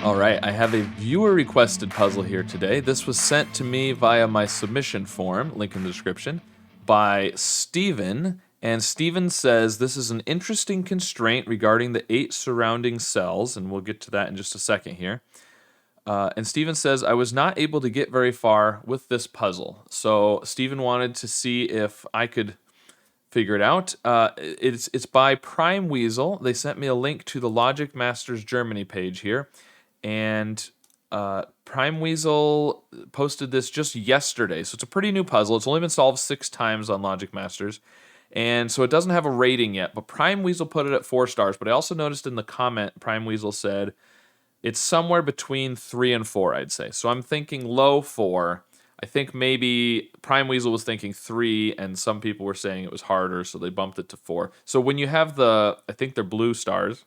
All right, I have a viewer requested puzzle here today. This was sent to me via my submission form, link in the description, by Steven. And Steven says this is an interesting constraint regarding the 8 surrounding cells, and we'll get to that in just a second here. And Steven says, I was not able to get very far with this puzzle. So Steven wanted to see if I could figure it out. It's by PrimeWeasel. They sent me a link to the Logic Masters Germany page here. And PrimeWeasel posted this just yesterday. So it's a pretty new puzzle. It's only been solved 6 times on Logic Masters. And so it doesn't have a rating yet. But PrimeWeasel put it at 4 stars. But I also noticed in the comment, PrimeWeasel said it's somewhere between 3 and 4, I'd say. So I'm thinking low 4. I think maybe PrimeWeasel was thinking 3, and some people were saying it was harder, so they bumped it to 4. So when you have I think they're blue stars,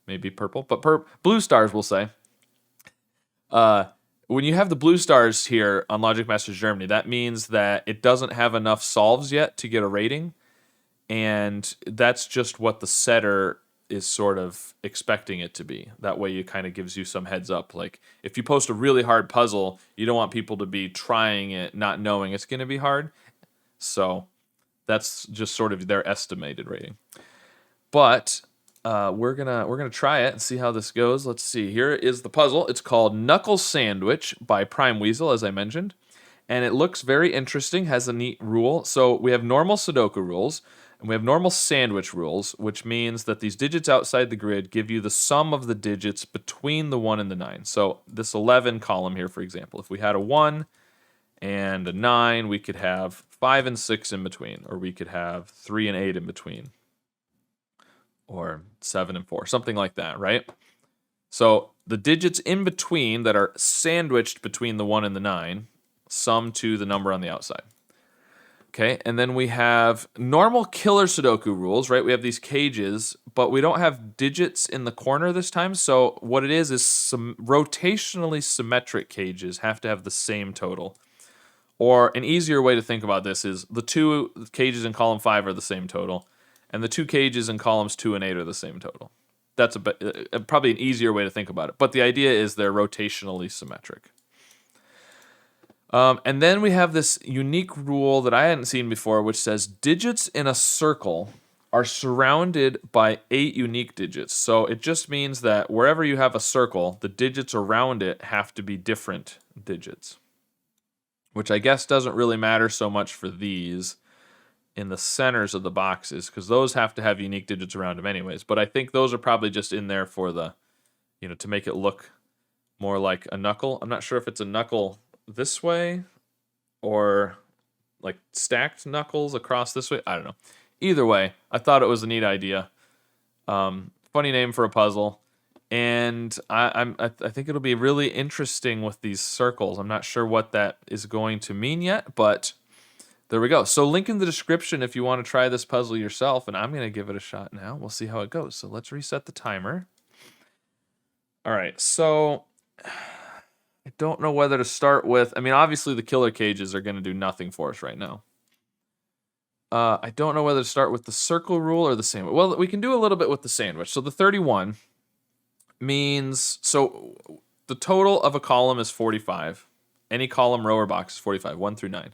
maybe purple, but blue stars, we'll say. When you have the blue stars here on Logic Masters Germany, that means that it doesn't have enough solves yet to get a rating, and that's just what the setter is sort of expecting it to be. That way it kind of gives you some heads up. Like, if you post a really hard puzzle, you don't want people to be trying it not knowing it's going to be hard. So that's just sort of their estimated rating. But we're gonna try it and see how this goes. Let's see. Here is the puzzle. It's called Knuckle Sandwich by PrimeWeasel, as I mentioned, and it looks very interesting. Has a neat rule. So we have normal Sudoku rules and we have normal sandwich rules, which means that these digits outside the grid give you the sum of the digits between the 1 and the 9. So this 11 column here, for example, if we had a 1 and a 9, we could have 5 and 6 in between, or we could have 3 and 8 in between, or 7 and 4, something like that, right? So the digits in between that are sandwiched between the 1 and the 9 sum to the number on the outside. Okay, and then we have normal killer Sudoku rules, right? We have these cages, but we don't have digits in the corner this time. So what it is some rotationally symmetric cages have to have the same total. Or an easier way to think about this is the 2 cages in column 5 are the same total, and the 2 cages in columns 2 and 8 are the same total. That's probably an easier way to think about it. But the idea is they're rotationally symmetric. And then we have this unique rule that I hadn't seen before, which says digits in a circle are surrounded by 8 unique digits. So it just means that wherever you have a circle, the digits around it have to be different digits, which I guess doesn't really matter so much for these in the centers of the boxes, because those have to have unique digits around them anyways. But I think those are probably just in there for the, to make it look more like a knuckle. I'm not sure if it's a knuckle this way or like stacked knuckles across this way. I don't know. Either way, I thought it was a neat idea. Funny name for a puzzle. And I think it'll be really interesting with these circles. I'm not sure what that is going to mean yet, but there we go. So link in the description if you want to try this puzzle yourself, and I'm going to give it a shot now. We'll see how it goes. So let's reset the timer. All right, so I don't know whether to start with. I mean, obviously the killer cages are going to do nothing for us right now. I don't know whether to start with the circle rule or the sandwich. Well, we can do a little bit with the sandwich. So the 31 means, so the total of a column is 45. Any column, row, or box is 45, 1 through 9.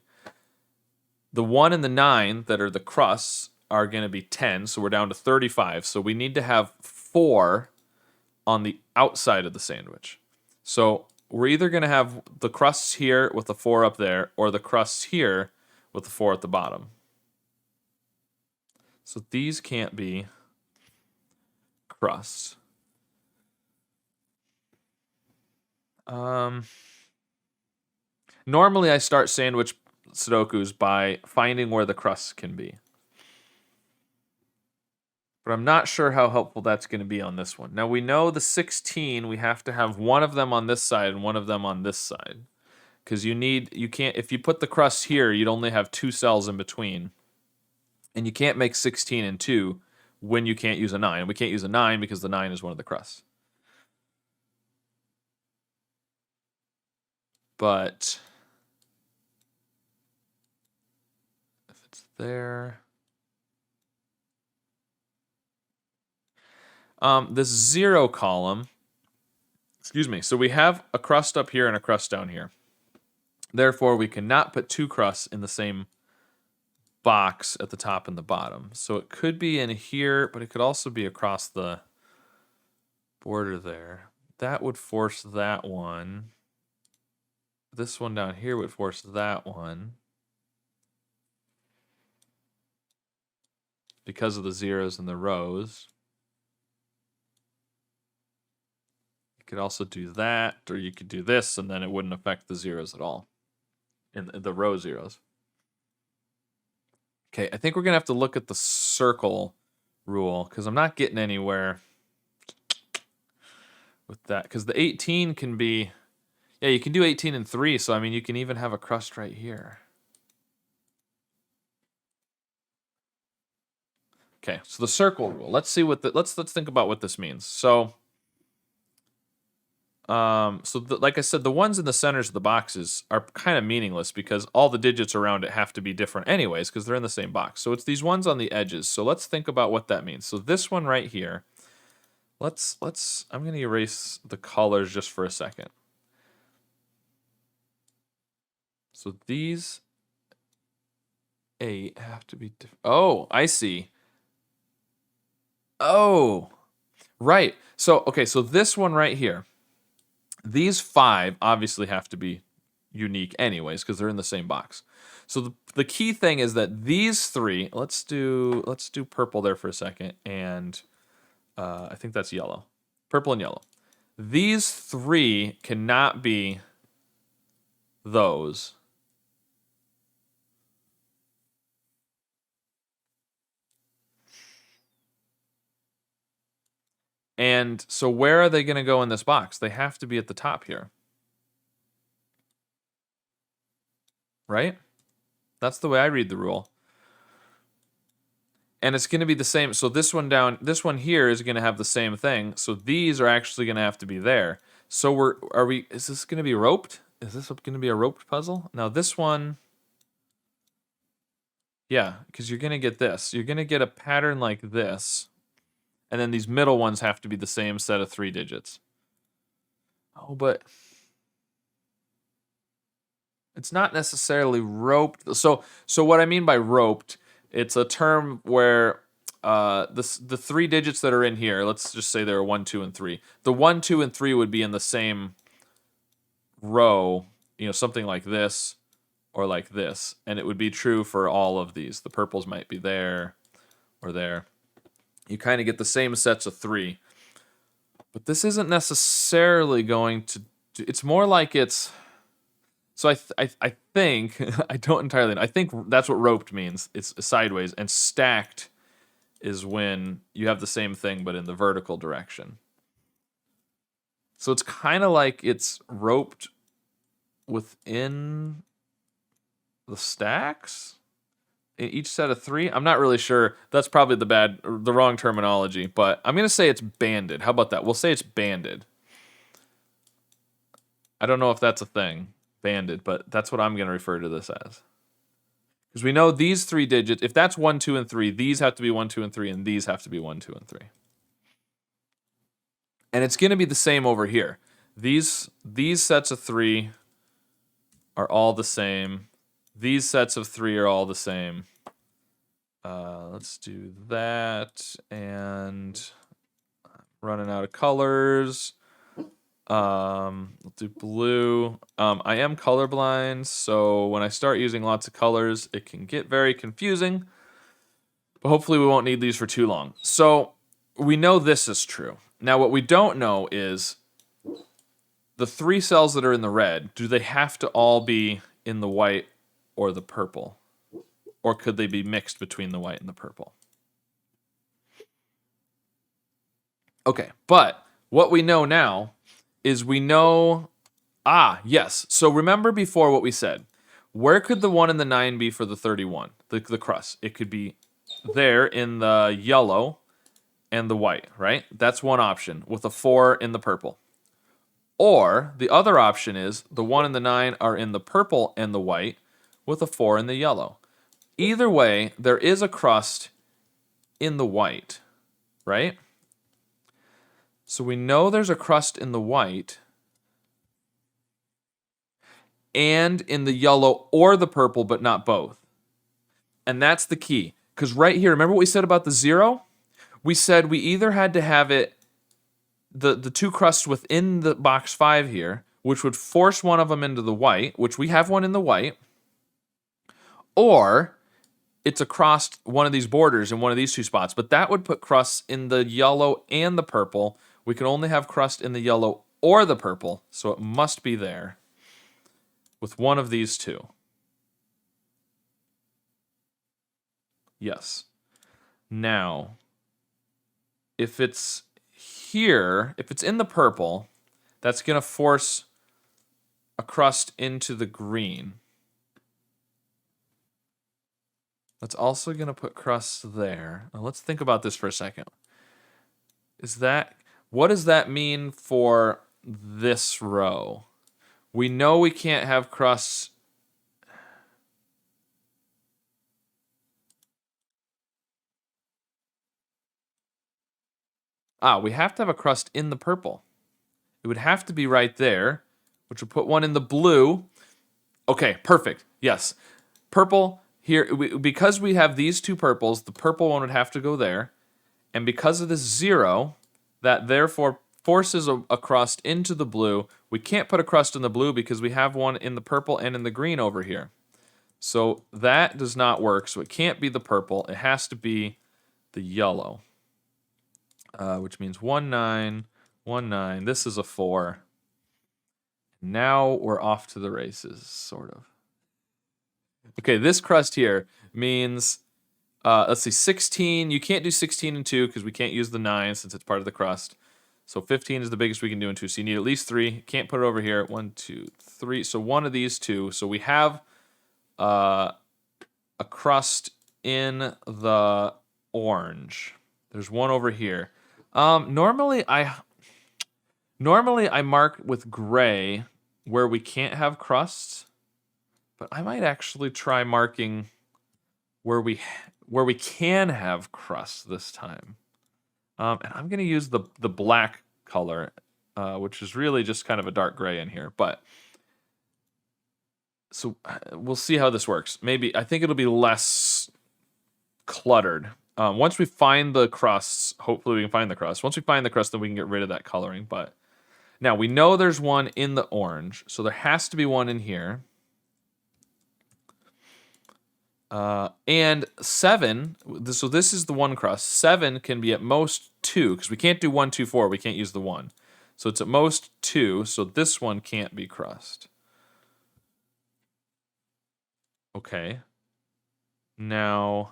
The 1 and the 9 that are the crusts are going to be 10, so we're down to 35. So we need to have 4 on the outside of the sandwich. So we're either going to have the crusts here with the 4 up there, or the crusts here with the 4 at the bottom. So these can't be crusts. Normally I start sandwich Sudokus by finding where the crusts can be. But I'm not sure how helpful that's going to be on this one. Now we know the 16, we have to have one of them on this side and one of them on this side. Because if you put the crusts here, you'd only have 2 cells in between. And you can't make 16 and 2 when you can't use a 9. We can't use a 9 because the 9 is one of the crusts. But if it's there, this 0 column Excuse me. So we have a crust up here and a crust down here. Therefore, we cannot put two crusts in the same box at the top and the bottom. So it could be in here, but it could also be across the border there. That would force that one. This one down here would force that one. Because of the zeros and the rows. You could also do that, or you could do this, and then it wouldn't affect the zeros at all. In the row zeros. Okay, I think we're going to have to look at the circle rule, because I'm not getting anywhere with that. Because the 18 can be... Yeah, you can do 18 and 3, so I mean, you can even have a crust right here. Okay, so the circle rule. Let's see what let's think about what this means. So, like I said, the ones in the centers of the boxes are kind of meaningless because all the digits around it have to be different anyways because they're in the same box. So it's these ones on the edges. So let's think about what that means. So this one right here. I'm gonna erase the colors just for a second. So these 8 have to be different. Oh, I see. Oh, right. So, okay, so this one right here, these 5 obviously have to be unique anyways because they're in the same box. So the key thing is that these 3, let's do purple there for a second, and I think that's yellow. Purple and yellow. These 3 cannot be those. And so where are they going to go in this box? They have to be at the top here. Right? That's the way I read the rule. And it's going to be the same. So this one here is going to have the same thing. So these are actually going to have to be there. So is this going to be roped? Is this going to be a roped puzzle? Now this one, yeah, because you're going to get this. You're going to get a pattern like this. And then these middle ones have to be the same set of 3 digits. Oh, but it's not necessarily roped. So what I mean by roped, it's a term where the 3 digits that are in here, let's just say there are 1, 2, and 3. The 1, 2, and 3 would be in the same row, something like this or like this. And it would be true for all of these. The purples might be there or there. You kind of get the same sets of 3. But this isn't necessarily going to... It's more like it's... So I think... I don't entirely know. I think that's what roped means. It's sideways. And stacked is when you have the same thing but in the vertical direction. So it's kind of like it's roped within the stacks? Each set of 3? I'm not really sure. That's probably the wrong terminology, but I'm going to say it's banded. How about that? We'll say it's banded. I don't know if that's a thing, banded, but that's what I'm going to refer to this as. Because we know these 3 digits, if that's 1, 2, and 3, these have to be 1, 2, and 3, and these have to be 1, 2, and 3. And it's going to be the same over here. These sets of 3 are all the same. These sets of 3 are all the same. Let's do that. And running out of colors. We'll do blue. I am colorblind, so when I start using lots of colors, it can get very confusing. But hopefully we won't need these for too long. So we know this is true. Now what we don't know is the 3 cells that are in the red, do they have to all be in the white or the purple? Or could they be mixed between the white and the purple? Okay, but what we know now is we know... yes. So remember before what we said. Where could the 1 and the 9 be for the 31? The crust. It could be there in the yellow and the white, right? That's one option, with a 4 in the purple. Or the other option is the 1 and the 9 are in the purple and the white, with a 4 in the yellow. Either way, there is a crust in the white, right? So we know there's a crust in the white. and in the yellow or the purple, but not both. And that's the key. Because right here, remember what we said about the 0? We said we either had to have it, the two crusts within the box 5 here, which would force one of them into the white, which we have one in the white, or it's across one of these borders in one of these two spots. But that would put crusts in the yellow and the purple. We can only have crust in the yellow or the purple, so it must be there with one of these two. Yes. Now, if it's here, if it's in the purple, that's going to force a crust into the green. That's also going to put crusts there. Now let's think about this for a second. What does that mean for this row? We know we can't have crusts. We have to have a crust in the purple. It would have to be right there, which would put one in the blue. Okay, perfect. Yes. Purple here, because we have these two purples, the purple one would have to go there. And because of this 0, that therefore forces a crust into the blue. We can't put a crust in the blue because we have one in the purple and in the green over here. So that does not work. So it can't be the purple. It has to be the yellow. Which means 1, 9, 1, 9. This is a 4. Now we're off to the races, sort of. Okay, this crust here means, let's see, 16. You can't do 16 and 2 because we can't use the 9 since it's part of the crust. So 15 is the biggest we can do in 2. So you need at least 3. Can't put it over here. 1, 2, 3. So one of these two. So we have a crust in the orange. There's one over here. Normally I mark with gray where we can't have crusts, but I might actually try marking where we can have crusts this time. And I'm going to use the black color, which is really just kind of a dark gray in here. But so we'll see how this works. Maybe I think it'll be less cluttered. Once we find the crusts, hopefully we can find the crust. Once we find the crust, then we can get rid of that coloring. But now we know there's one in the orange, so there has to be one in here. And 7, so this is the one crust. 7 can be at most 2, because we can't do 1, 2, 4. We can't use the 1. So it's at most 2, so this one can't be crust. Okay. Now,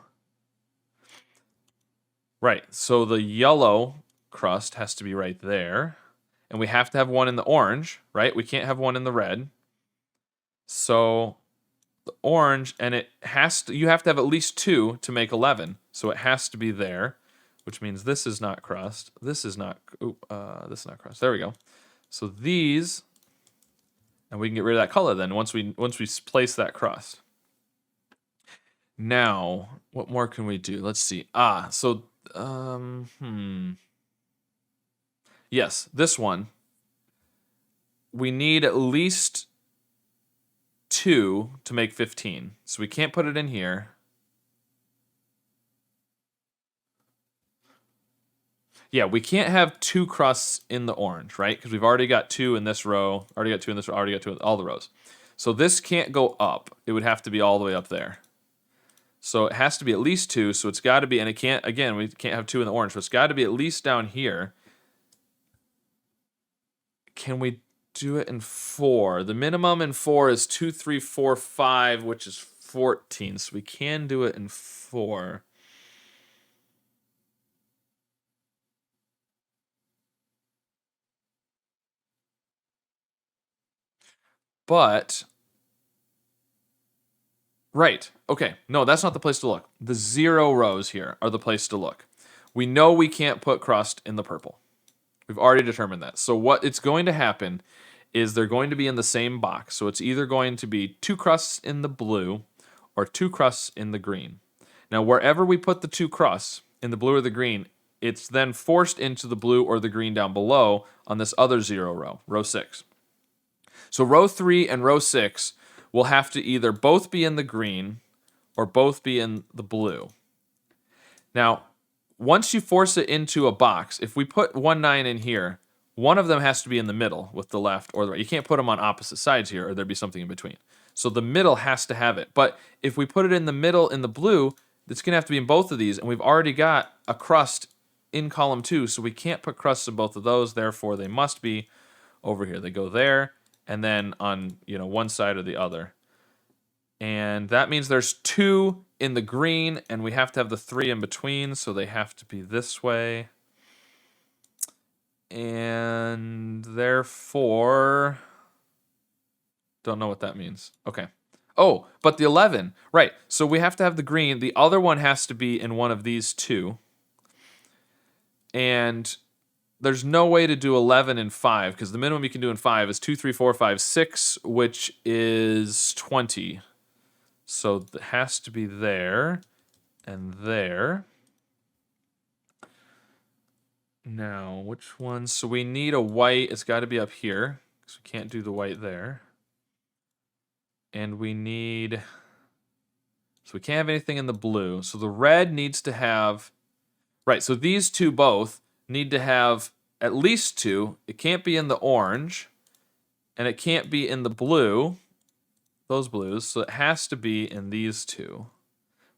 right, so the yellow crust has to be right there. And we have to have one in the orange, right? We can't have one in the red. So the orange, and you have to have at least 2 to make 11. So it has to be there, which means this is not crust. This is not crust. There we go. So these, and we can get rid of that color then once we place that crust. Now, what more can we do? Let's see. Yes, this one. We need at least 2 to make 15. So we can't put it in here. Yeah, we can't have 2 crusts in the orange, right? Because we've already got 2 in this row, already got 2 in this row, already got 2 in all the rows. So this can't go up. It would have to be all the way up there. So it has to be at least 2, so it's got to be, and it can't, again, we can't have 2 in the orange, so it's got to be at least down here. Can we do it in 4? The minimum in 4 is 2, 3, 4, 5, which is 14, so we can do it in 4. But, right, okay, no, that's not the place to look. The 0 rows here are the place to look. We know we can't put crust in the purple. We've already determined that. So what it's going to happen is they're going to be in the same box. So it's either going to be 2 crusts in the blue or 2 crusts in the green. Now, wherever we put the 2 crusts, in the blue or the green, it's then forced into the blue or the green down below on this other 0 row, row 6. So row 3 and row 6 will have to either both be in the green or both be in the blue. Now, once you force it into a box, if we put 1, 9 in here, one of them has to be in the middle with the left or the right. You can't put them on opposite sides here or there'd be something in between. So the middle has to have it. But if we put it in the middle in the blue, it's going to have to be in both of these, and we've already got a crust in column 2, so we can't put crusts in both of those, therefore they must be over here. They go there, and then on one side or the other. And that means there's 2 in the green, and we have to have the 3 in between, so they have to be this way. And therefore, don't know what that means. Okay. Oh, but the 11, right. So we have to have the green. The other one has to be in one of these 2. And there's no way to do 11 and 5, because the minimum you can do in 5 is 2, 3, 4, 5, 6, which is 20. So it has to be there and there. Now, which one? So we need a white. It's got to be up here, because we can't do the white there. And we need... So we can't have anything in the blue. So the red needs to have... Right, so these 2 both need to have at least 2. It can't be in the orange. And it can't be in the blue. Those blues. So it has to be in these 2.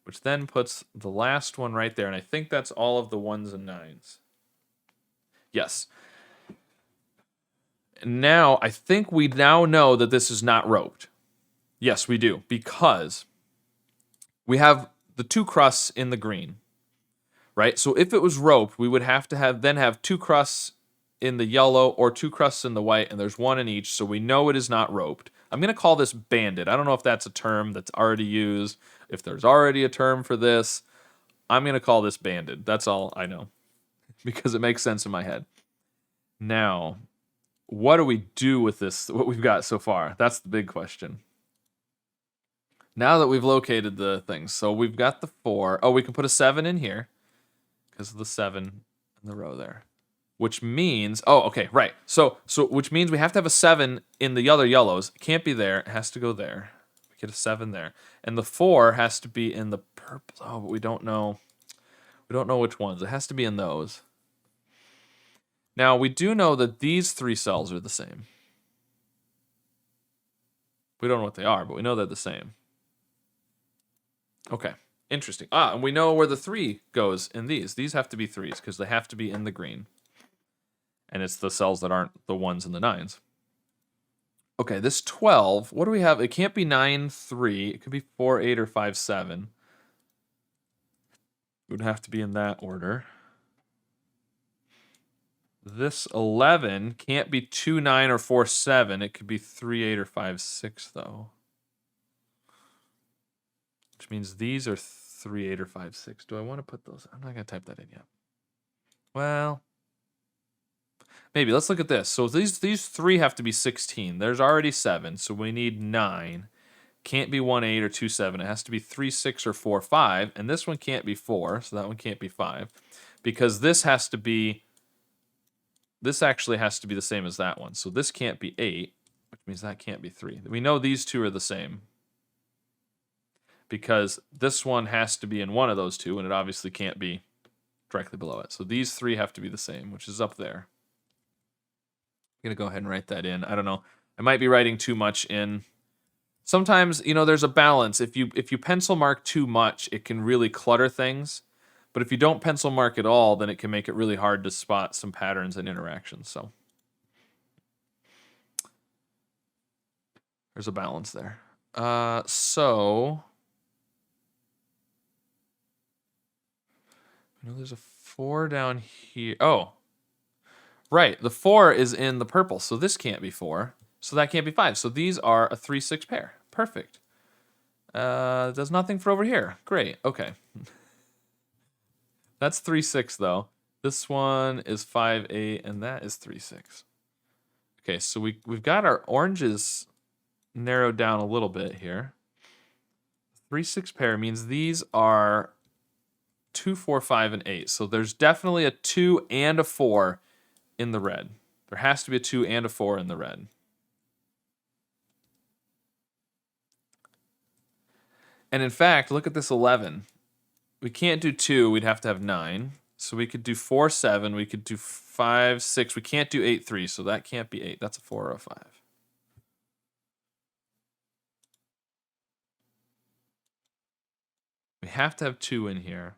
Which then puts the last one right there. And I think that's all of the 1s and 9s. Yes. Now, I think we now know that this is not roped. Yes, we do, because we have the 2 crusts in the green, right? So if it was roped, we would have to have 2 crusts in the yellow or 2 crusts in the white, and there's 1 in each, so we know it is not roped. I'm going to call this banded. I don't know if that's a term that's already used, if there's already a term for this. I'm going to call this banded. That's all I know, because it makes sense in my head. Now, what do we do with this, what we've got so far? That's the big question. Now that we've located the things, so we've got the 4. Oh, we can put a 7 in here because of the 7 in the row there, which means, oh, okay, right. So which means we have to have a 7 in the other yellows. It can't be there. It has to go there. We get a 7 there, and the 4 has to be in the purple. Oh, but we don't know. We don't know which ones. It has to be in those. Now we do know that these 3 cells are the same. We don't know what they are, but we know they're the same. Okay, interesting. And we know where the 3 goes in these. These have to be 3s because they have to be in the green. And it's the cells that aren't the 1s and the 9s. Okay, this 12, what do we have? It can't be 9, 3. It could be 4, 8, or 5, 7. It would have to be in that order. This 11 can't be 2, 9, or 4, 7. It could be 3, 8, or 5, 6, though. Which means these are 3, 8, or 5, 6. Do I want to put those? I'm not going to type that in yet. Well, maybe. Let's look at this. So these 3 have to be 16. There's already 7, so we need 9. Can't be 1, 8, or 2, 7. It has to be 3, 6, or 4, 5. And this one can't be 4, so that one can't be 5. Because this has to be... This actually has to be the same as that one. So this can't be 8, which means that can't be 3. We know these 2 are the same, because this one has to be in one of those 2, and it obviously can't be directly below it. So these 3 have to be the same, which is up there. I'm going to go ahead and write that in. I don't know. I might be writing too much in. Sometimes, there's a balance. If you pencil mark too much, it can really clutter things. But if you don't pencil mark at all, then it can make it really hard to spot some patterns and interactions. So there's a balance there. So... there's a 4 down here. Oh, right. The 4 is in the purple, so this can't be 4. So that can't be 5. So these are a 3, 6 pair. Perfect. Does nothing for over here. Great. Okay. That's 3, 6, though. This one is 5, 8, and that is 3, 6. Okay, so we've got our oranges narrowed down a little bit here. 3, 6 pair means these are 2, 4, 5, and 8. So there's definitely a 2 and a 4 in the red. There has to be a 2 and a 4 in the red. And in fact, look at this 11. We can't do 2. We'd have to have 9. So we could do 4, 7. We could do 5, 6. We can't do 8, 3. So that can't be 8. That's a 4 or a 5. We have to have 2 in here.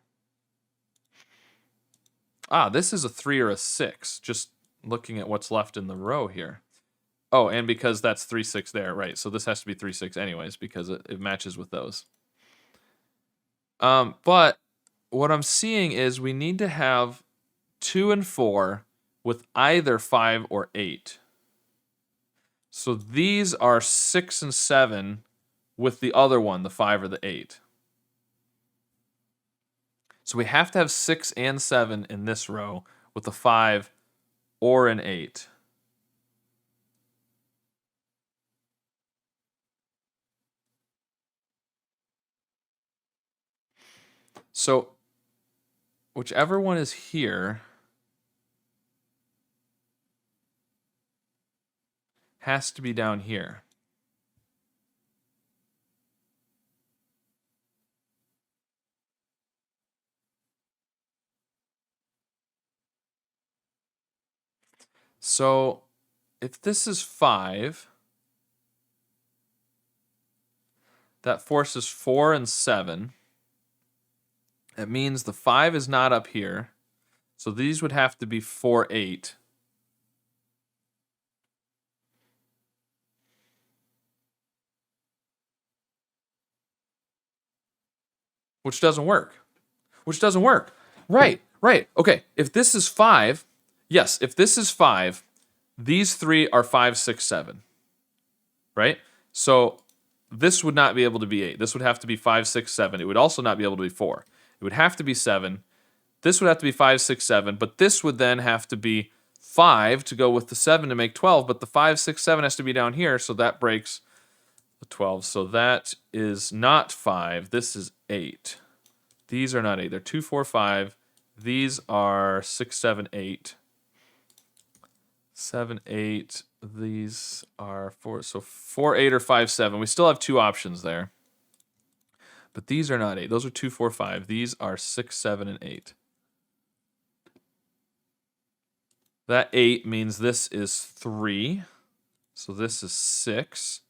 Ah, this is a 3 or a 6. Just looking at what's left in the row here. Oh, and because that's 3, 6 there, right. So this has to be 3, 6 anyways because it matches with those. But what I'm seeing is we need to have 2 and 4 with either 5 or 8. So these are 6 and 7 with the other one, the 5 or the 8. So we have to have 6 and 7 in this row with a 5 or an 8. So whichever one is here has to be down here. So if this is 5, that forces 4 and 7. It means the 5 is not up here. So these would have to be 4, 8. Which doesn't work. Right. Okay, if this is 5, yes, if this is 5, these 3 are 5, 6, 7. Right? So this would not be able to be 8. This would have to be 5, 6, 7. It would also not be able to be 4. It would have to be 7. This would have to be 5, 6, 7. But this would then have to be 5 to go with the 7 to make 12. But the 5, 6, 7 has to be down here. So that breaks the 12. So that is not 5. This is 8. These are not 8. They're 2, 4, 5. These are 6, 7, 8. 7, 8. These are 4. So 4, 8 or 5, 7. We still have 2 options there. But these are not 8. Those are 2, 4, 5. These are 6, 7, and 8. That 8 means this is 3. So this is 6.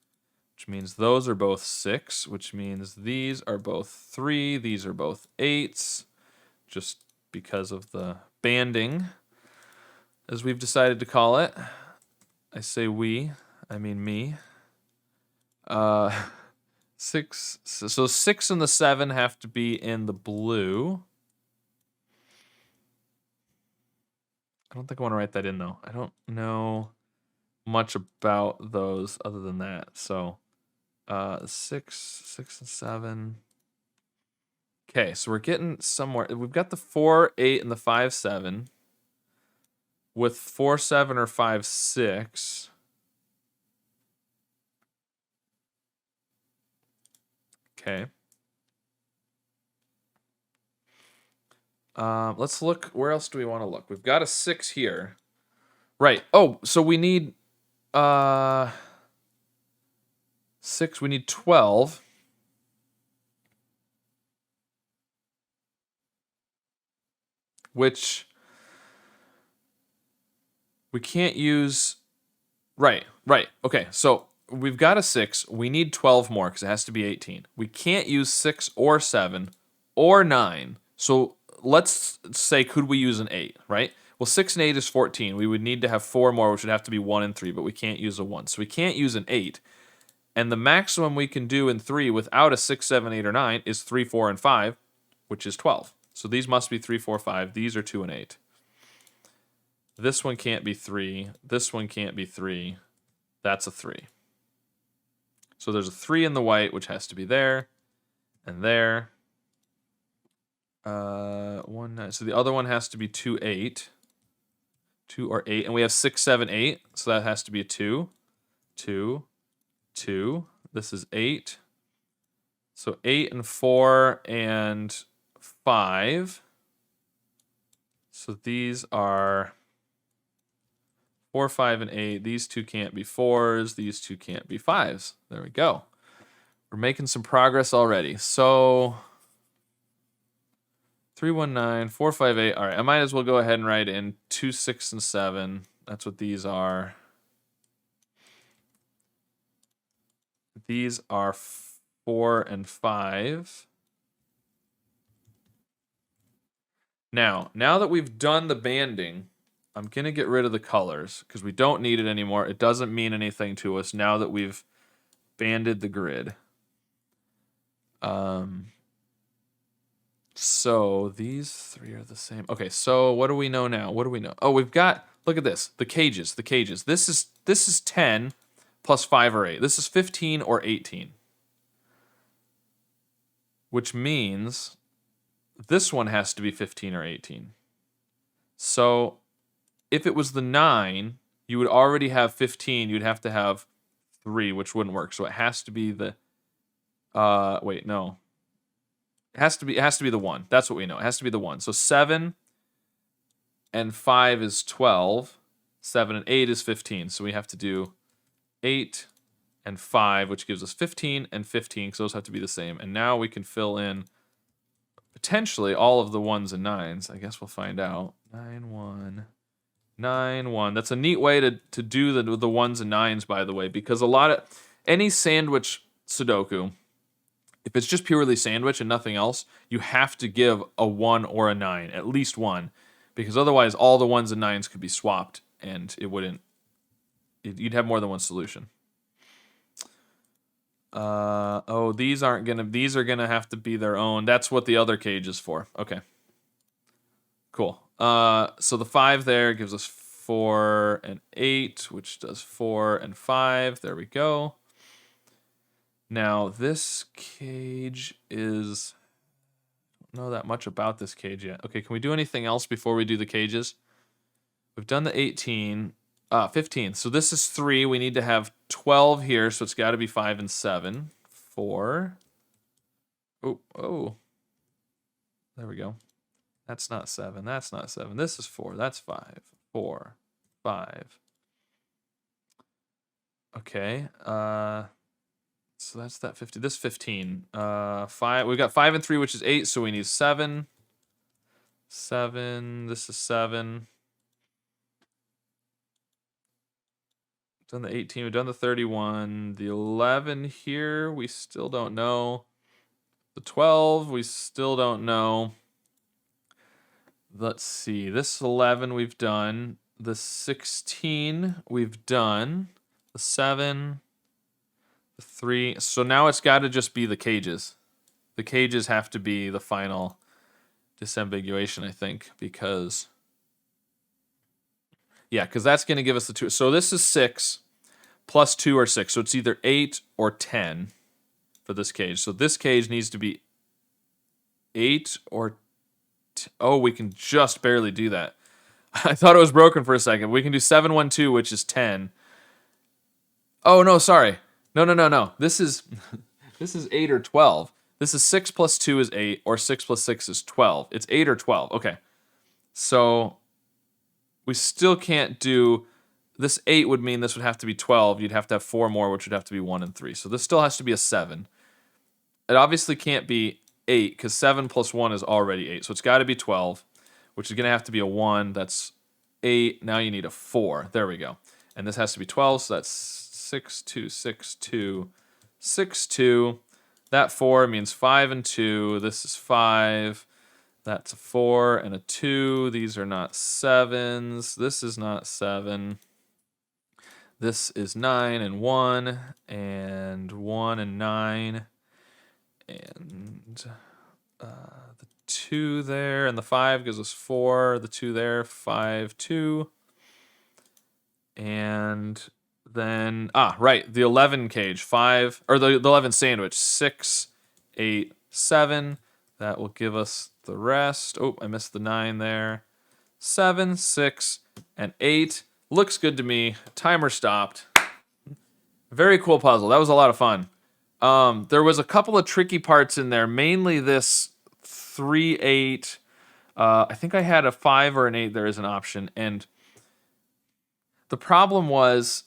Which means those are both 6. Which means these are both 3. These are both 8s. Just because of the banding, as we've decided to call it. I say we, I mean me. 6. So 6 and the 7 have to be in the blue. I don't think I want to write that in, though. I don't know much about those other than that. So 6 and 7. Okay, so we're getting somewhere. We've got the 4, 8, and the 5, 7. With 4, 7, or 5, 6. Okay. Let's look. Where else do we want to look? We've got a 6 here. Right. Oh, so we need 6. We need 12. Which we can't use. Right. Okay, so we've got a 6. We need 12 more because it has to be 18. We can't use 6 or 7 or 9. So let's say, could we use an 8, right? Well, 6 and 8 is 14. We would need to have 4 more, which would have to be 1 and 3, but we can't use a 1. So we can't use an 8. And the maximum we can do in 3 without a 6, 7, 8, or 9 is 3, 4, and 5, which is 12. So these must be 3, 4, 5. These are 2 and 8. This one can't be 3. This one can't be 3. That's a 3. So there's a 3 in the white, which has to be there and there. 1, 9. So the other one has to be 2, 8. 2 or 8. And we have 6, 7, 8. So that has to be a 2. 2. 2. This is 8. So 8 and 4 and 5. So these are 4, 5, and 8. These two can't be 4s. These two can't be 5s. There we go. We're making some progress already. So 319, 458. All right, I might as well go ahead and write in 2, 6, and 7. That's what these are. These are 4 and 5. Now that we've done the banding, I'm going to get rid of the colors because we don't need it anymore. It doesn't mean anything to us now that we've banded the grid. So these 3 are the same. Okay, so what do we know now? What do we know? Oh, we've got, look at this, the cages. This is 10 plus 5 or 8. This is 15 or 18. Which means this one has to be 15 or 18. So if it was the 9, you would already have 15. You'd have to have 3, which wouldn't work. So it has to be the wait, no. It has to be the 1. That's what we know. It has to be the 1. So 7 and 5 is 12. 7 and 8 is 15. So we have to do 8 and 5, which gives us 15 and 15, because those have to be the same. And now we can fill in potentially all of the 1s and 9s. I guess we'll find out. 9, 1, 9, 1. That's a neat way to do the 1s and 9s, by the way, because any sandwich Sudoku, if it's just purely sandwich and nothing else, you have to give a 1 or a 9, at least one, because otherwise all the 1s and 9s could be swapped, and you'd have more than one solution. These are gonna have to be their own. That's what the other cage is for. Okay. Cool. So the 5 there gives us 4 and 8, which does 4 and 5. There we go. Now this cage is, I don't know that much about this cage yet. Okay, can we do anything else before we do the cages? We've done the 18. 15. So this is 3. We need to have 12 here, so it's got to be 5 and 7. 4. Oh. There we go. That's not 7. That's not 7. This is 4. That's 5. 4. 5. Okay. So that's that 50. This 15. 5. We've got 5 and 3, which is 8, so we need 7. 7. This is 7. Done the 18, we've done the 31. The 11 here, we still don't know. The 12, we still don't know. Let's see, this 11 we've done. The 16 we've done. The 7, the 3. So now it's got to just be the cages. The cages have to be the final disambiguation, I think, because... Yeah, because that's going to give us the 2. So this is 6 plus 2 or 6. So it's either 8 or 10 for this cage. So this cage needs to be 8 or... Oh, we can just barely do that. I thought it was broken for a second. We can do 7, 1, 2, which is 10. Oh, no, sorry. No. This is 8 or 12. This is 6 plus 2 is 8, or 6 plus 6 is 12. It's 8 or 12. Okay. So... we still can't do, this 8 would mean this would have to be 12. You'd have to have 4 more, which would have to be 1 and 3. So this still has to be a 7. It obviously can't be 8, because 7 plus 1 is already 8. So it's got to be 12, which is going to have to be a 1. That's 8. Now you need a 4. There we go. And this has to be 12, so that's 6, 2, 6, 2, 6, 2. That 4 means 5 and 2. This is 5. That's a 4 and a 2. These are not 7s. This is not 7. This is 9 and 1, and 1 and 9. And the 2 there, and the 5 gives us 4. The 2 there, 5, 2. And then, right, the 11 cage, 5, or the 11 sandwich, 6, 8, 7. That will give us the rest. Oh, I missed the 9 there. 7, 6, and 8. Looks good to me. Timer stopped. Very cool puzzle. That was a lot of fun. There was a couple of tricky parts in there. Mainly this 3, 8. I think I had a 5 or an 8 there as an option. And the problem was,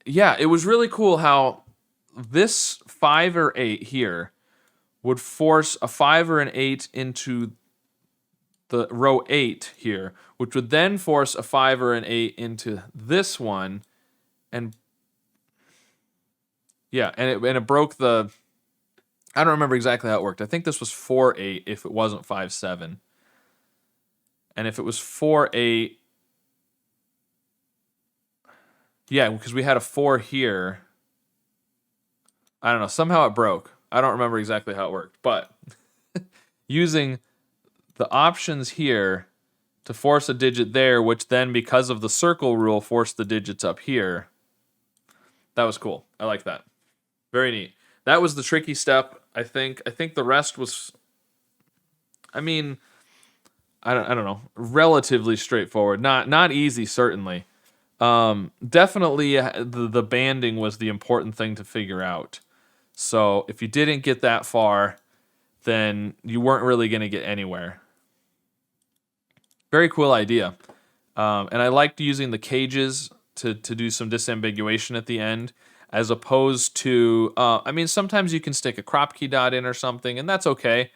yeah, it was really cool how this 5 or 8 here would force a 5 or an 8 into the row 8 here, which would then force a 5 or an 8 into this one, and yeah, and it broke the. I don't remember exactly how it worked. I think this was 4-8 if it wasn't 5-7, and if it was 4-8, yeah, because we had a 4 here. I don't know. Somehow it broke. I don't remember exactly how it worked, but using the options here to force a digit there, which then, because of the circle rule, forced the digits up here. That was cool. I like that. Very neat. That was the tricky step, I think. I think the rest was, I mean, I don't know, relatively straightforward. Not easy, certainly. Definitely the banding was the important thing to figure out. So if you didn't get that far, then you weren't really going to get anywhere. Very cool idea. And I liked using the cages to do some disambiguation at the end, as opposed to, I mean, sometimes you can stick a crop key dot in or something, and that's okay.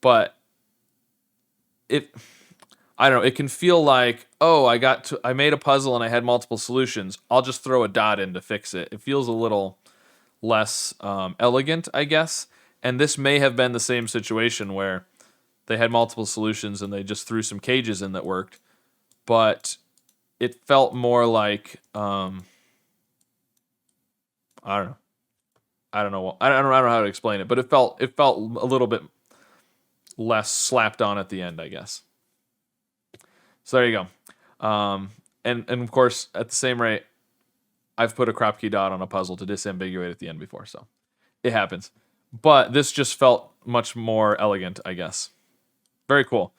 But I don't know, it can feel like, oh, I made a puzzle and I had multiple solutions. I'll just throw a dot in to fix it. It feels a little less elegant, I guess. And this may have been the same situation where they had multiple solutions and they just threw some cages in that worked. But it felt more like, I don't know. I don't know. I don't know how to explain it, but it felt a little bit less slapped on at the end, I guess. So there you go. And of course, at the same rate, I've put a crop key dot on a puzzle to disambiguate at the end before, so it happens. But this just felt much more elegant, I guess. Very cool.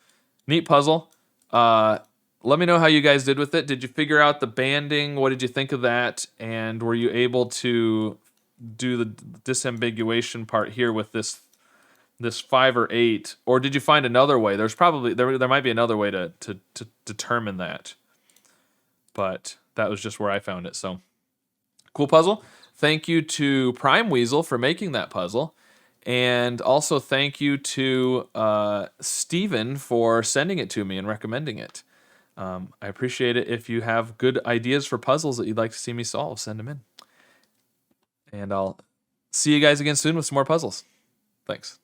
Neat puzzle. Let me know how you guys did with it. Did you figure out the banding? What did you think of that? And were you able to do the disambiguation part here with this 5 or 8? Or did you find another way? There's probably there might be another way to determine that. But that was just where I found it. So cool puzzle. Thank you to PrimeWeasel for making that puzzle. And also thank you to Steven for sending it to me and recommending it. I appreciate it. If you have good ideas for puzzles that you'd like to see me solve, send them in. And I'll see you guys again soon with some more puzzles. Thanks.